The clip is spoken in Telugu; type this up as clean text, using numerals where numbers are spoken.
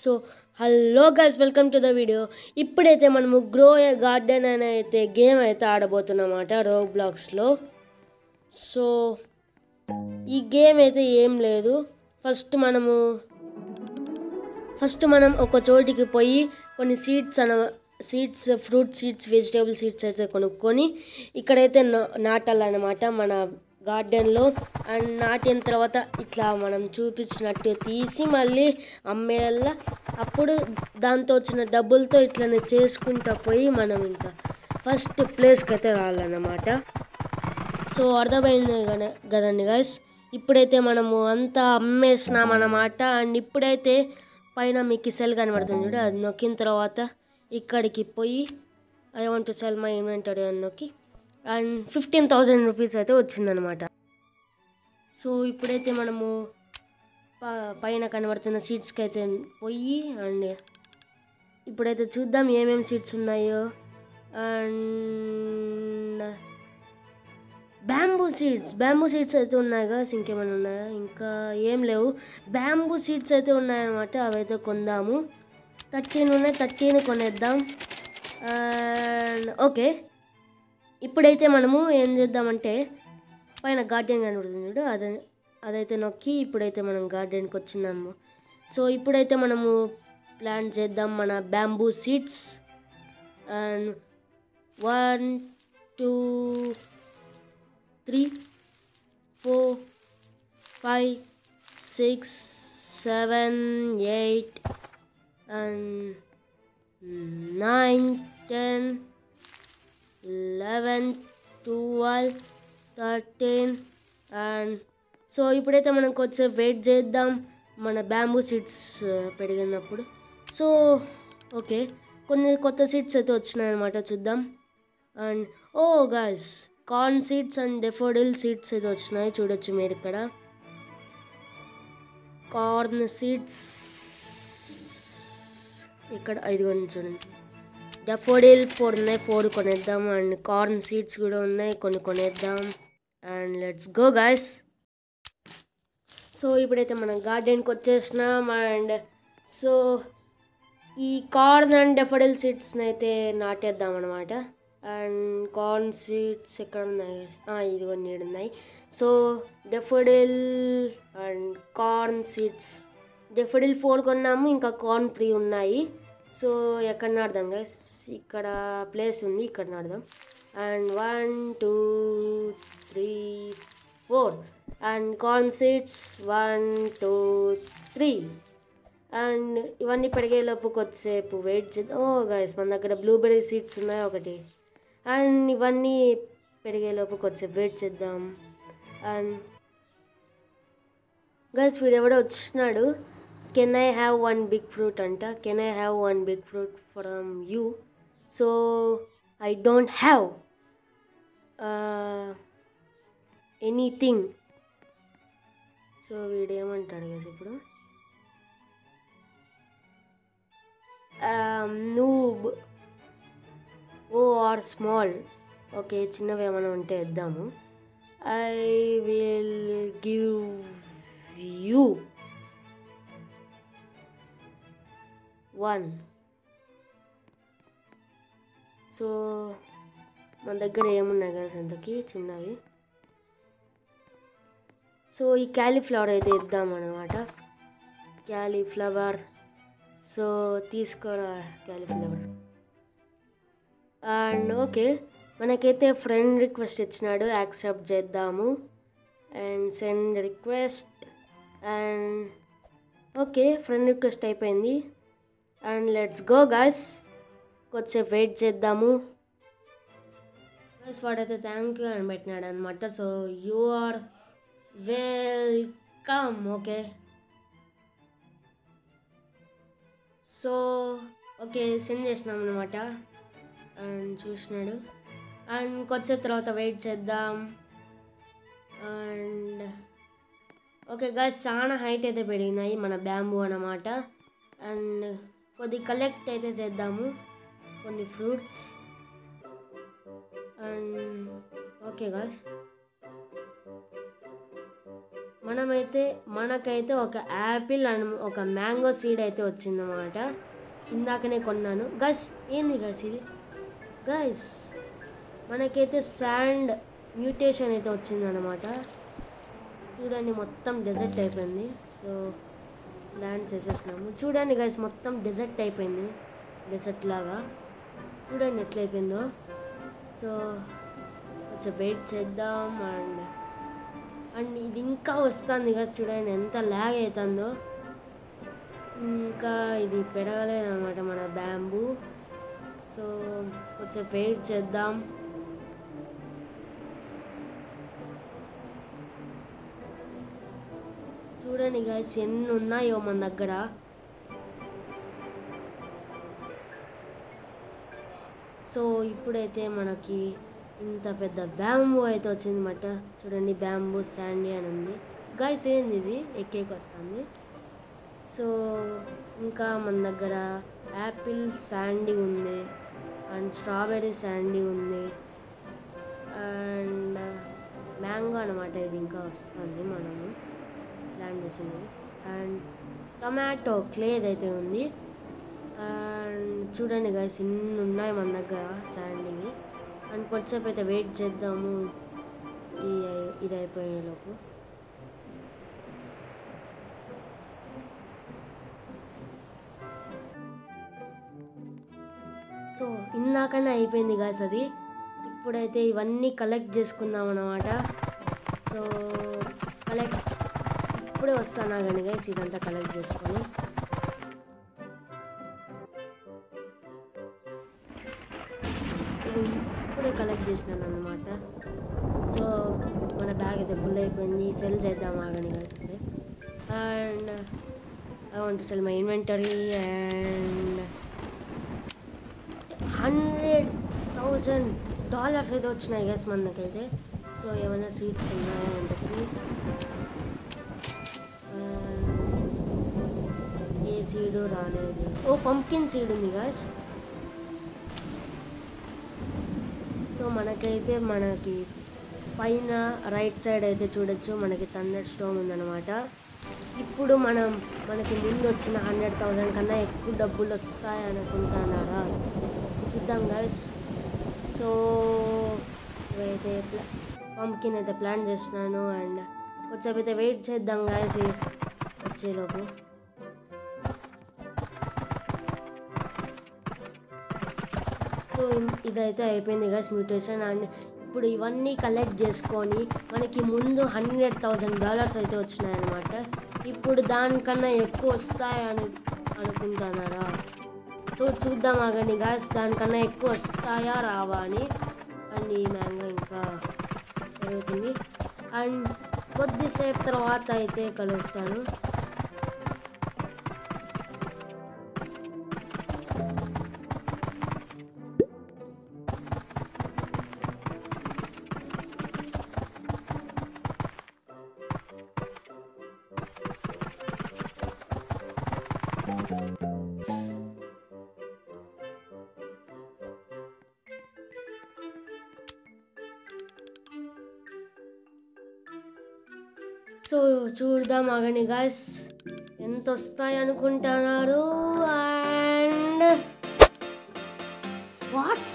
So hello guys, welcome to the video. ఇప్పుడైతే మనము గ్రో ఏ గార్డెన్ అనే అయితే గేమ్ అయితే ఆడబోతున్నమాట రోబ్లాక్స్లో. సో ఈ గేమ్ అయితే ఏం లేదు, ఫస్ట్ మనం ఒక చోటికి పోయి కొన్ని seeds fruit seeds vegetable seeds అయితే కొనుక్కొని ఇక్కడైతే నాటాలన్నమాట మన గార్డెన్లో. అండ్ నాటిన తర్వాత ఇట్లా మనం చూపించినట్టు తీసి మళ్ళీ అమ్మేయాల. అప్పుడు దాంతో వచ్చిన డబ్బులతో ఇట్లనే చేసుకుంటా పోయి మనం ఇంకా ఫస్ట్ ప్లేస్కి అయితే రావాలన్నమాట. సో అర్థమైంది కదండి గైస్. ఇప్పుడైతే మనము అంతా అమ్మేసినాం అన్నమాట. అండ్ ఇప్పుడైతే పైన మీకు సెల్ కనబడుతుంది చూడు, అది నొక్కిన తర్వాత ఇక్కడికి పోయి I want to cell my inventory అని నొక్కి అండ్ 15,000 రూపీస్ అయితే వచ్చిందనమాట. సో ఇప్పుడైతే మనము పైన కనబడుతున్న సీడ్స్కి అయితే పోయి అండ్ ఇప్పుడైతే చూద్దాం ఏమేమి సీడ్స్ ఉన్నాయో. అండ్ బ్యాంబూ సీడ్స్ అయితే ఉన్నాయి కదా, ఇంకేమైనా ఉన్నాయా? ఇంకా ఏం లేవు, బ్యాంబూ సీడ్స్ అయితే ఉన్నాయన్నమాట. అవైతే కొందాము. 13 ఉన్నాయి, 13 కొనేద్దాం. అండ్ ఓకే, ఇప్పుడైతే మనము ఏం చేద్దామంటే పైన గార్డెన్ కనబడుతుంది చూడు, అదైతే నొక్కి ఇప్పుడైతే మనం గార్డెన్కి వచ్చినాము. సో ఇప్పుడైతే మనము ప్లాన్ చేద్దాం మన bamboo seeds. And 1 2 3 4 5 6 7 8 and 9 10 11 12 13 and so ఇప్పుడైతే మనం కొంచెం వెయిట్ చేద్దాం మన బ్యాంబూ సీడ్స్ పెరిగినప్పుడు. సో ఓకే, కొన్ని కొత్త సీడ్స్ అయితే వచ్చినాయి అనమాట, చూద్దాం. And oh guys, corn seeds and daffodil seeds అయితే వచ్చినాయి, చూడొచ్చు మీరు ఇక్కడ. కార్న్ సీడ్స్ ఇక్కడ 5 చూడండి. డెఫోడిల్ 4 ఉన్నాయి, 4 కొనేద్దాం. అండ్ కార్న్ సీడ్స్ కూడా ఉన్నాయి, కొన్ని కొనేద్దాం. And let's go guys. So ఇప్పుడైతే మనం గార్డెన్కి వచ్చేసినాం. అండ్ సో ఈ కార్న్ అండ్ డెఫోడిల్ సీడ్స్ని అయితే నాటేద్దాం అనమాట. అండ్ కార్న్ సీడ్స్ ఎక్కడ ఉన్నాయి? ఇదిగో ఉన్నాయి. సో డెఫోడిల్ అండ్ కార్న్ సీడ్స్, డెఫోడిల్ 4 కొన్నాము, ఇంకా కార్న్ 3 ఉన్నాయి. సో ఎక్కడ నాడదాం గైస్? ఇక్కడ ప్లేస్ ఉంది, ఇక్కడ నాడదాం. And 1 2 3 4 and corn seeds 1 2 3. And ఇవన్నీ పెరిగేలోపు కొద్దిసేపు వెయిట్ చేద్దాం. ఓ గైస్, మన దగ్గర బ్లూబెర్రీ సీడ్స్ ఉన్నాయి ఒకటి. అండ్ ఇవన్నీ పెరిగేలోపు కొద్దిసేపు వెయిట్ చేద్దాం. అండ్ గైస్, వీడెవడో వచ్చినాడు. Can I have 1 big fruit అంట. Can I have 1 big fruit from you? So I don't have anything. So వీడేమంటాడు గైస్ ఇప్పుడు? Noob oh or small. Okay, చిన్నవి ఏమైనా ఉంటే ఇద్దాము. I will give you 1. సో మన దగ్గర ఏమున్నాయి కదా అంతకి చిన్నవి. సో ఈ క్యాలీఫ్లవర్ అయితే ఇద్దామన్నమాట. క్యాలీఫ్లవర్, సో తీసుకోరా క్యాలీఫ్లవర్. అండ్ ఓకే, మనకైతే ఫ్రెండ్ రిక్వెస్ట్ ఇచ్చినాడు, యాక్సెప్ట్ చేద్దాము. And send request. And okay, friend request అయిపోయింది. అండ్ లెట్స్ గో గాయ్స్, కొద్దిసేపు వెయిట్ చేద్దాము. గైస్, వాడైతే థ్యాంక్ యూ అని పెట్టినాడు అనమాట. So you are welcome. Okay, so okay send చేసినాం అనమాట. అండ్ చూసినాడు. అండ్ కొద్దిసేపు తర్వాత వెయిట్ చేద్దాం. అండ్ ఓకే గైస్, చాలా హైట్ అయితే పెరిగినాయి మన బ్యాంబూ అన్నమాట. అండ్ కొద్ది కలెక్ట్ అయితే చేద్దాము కొన్ని ఫ్రూట్స్. అండ్ ఓకే గైస్, మనకైతే ఒక యాపిల్ అండ్ ఒక మ్యాంగో సీడ్ అయితే వచ్చిందన్నమాట. ఇందాకనే కొన్నాను గైస్. ఏంది గైస్ ఇది గైస్? మనకైతే శాండ్ మ్యూటేషన్ అయితే వచ్చిందన్నమాట. చూడండి మొత్తం డెజర్ట్ అయిపోయింది. సో ల్యాండ్ చేసేసినాము. చూడండి గైస్ మొత్తం డెజర్ట్ అయిపోయింది, డెజర్ట్ లాగా. చూడండి ఎట్లయిపోయిందో. సో కొంచెం వెయిట్ చేద్దాం. అండ్ ఇది ఇంకా వస్తుంది కదా, చూడండి ఎంత ల్యాగ్ అవుతుందో. ఇంకా ఇది పెరగలేదన్నమాట మన బ్యాంబూ. సో కొంచెం వెయిట్ చేద్దాం. చూడండి గైస్ ఎన్ని ఉన్నాయో మన దగ్గర. సో ఇప్పుడైతే మనకి ఇంత పెద్ద బ్యాంబూ అయితే వచ్చిందన్నమాట. చూడండి బ్యాంబూ శాండీ అని ఉంది గైస్. ఏంది ఇది ఎక్కేకి వస్తుంది. సో ఇంకా మన దగ్గర యాపిల్ శాండీ ఉంది అండ్ స్ట్రాబెర్రీ శాండీ ఉంది అండ్ మ్యాంగో అనమాట. ఇది ఇంకా వస్తుంది మనము ప్లాన్ చేసింది. అండ్ టొమాటో క్లేది అయితే ఉంది. అండ్ చూడండి గైస్ ఇన్ని ఉన్నాయి మన దగ్గర శాండీవి. అండ్ కొంచెంసేపు అయితే వెయిట్ చేద్దాము ఇది అయిపోయేలోపు. సో ఇందాకనే అయిపోయింది గైస్ అది. ఇప్పుడైతే ఇవన్నీ కలెక్ట్ చేసుకుందాం అన్నమాట. సో ఇప్పుడే వస్తానా కానీ గైస్ ఇదంతా కలెక్ట్ చేసుకొని. ఇప్పుడే కలెక్ట్ చేసినాను అన్నమాట. సో మన బ్యాగ్ అయితే ఫుల్ అయిపోయింది. సెల్ చేద్దాం ఆగని guys. And I want to cell my inventory. And $100,000 అయితే వచ్చినాయి గైస్ మనకైతే. సో ఏమైనా సీడ్స్ ఉన్నాయా అంటే ఏ సీడు రాలేదు. ఓ పంప్కిన్ సీడ్ ఉంది గైస్. సో మనకి పైన రైట్ సైడ్ అయితే చూడొచ్చు మనకి థండర్ స్టోమ్ ఉందన్నమాట. ఇప్పుడు మనకి ముందు వచ్చిన 100,000 కన్నా ఎక్కువ డబ్బులు వస్తాయి అనుకుంటున్నారా? చూద్దాం గైస్. సో అయితే పంప్కిన్ అయితే ప్లాన్ చేస్తున్నాను. అండ్ వచ్చేపైతే వెయిట్ చేద్దాం గైస్ వచ్చేలోపు. సో ఇదైతే అయిపోయింది గైస్ మ్యూటేషన్. అండ్ ఇప్పుడు ఇవన్నీ కలెక్ట్ చేసుకొని మనకి ముందు $100,000 అయితే వచ్చినాయన్నమాట. ఇప్పుడు దానికన్నా ఎక్కువ వస్తాయని అనుకుంటున్నారా? సో చూద్దాం ఆగండి గైస్ దానికన్నా ఎక్కువ వస్తాయా రావా అని. అండ్ ఈ మ్యాంగో ఇంకా పెరుగుతుంది. అండ్ కొద్దిసేపు తర్వాత అయితే కలుస్తాను. సో చూద్దాం ఆగండి గాయ్స్ ఎంత వస్తాయి అనుకుంటున్నారు. And what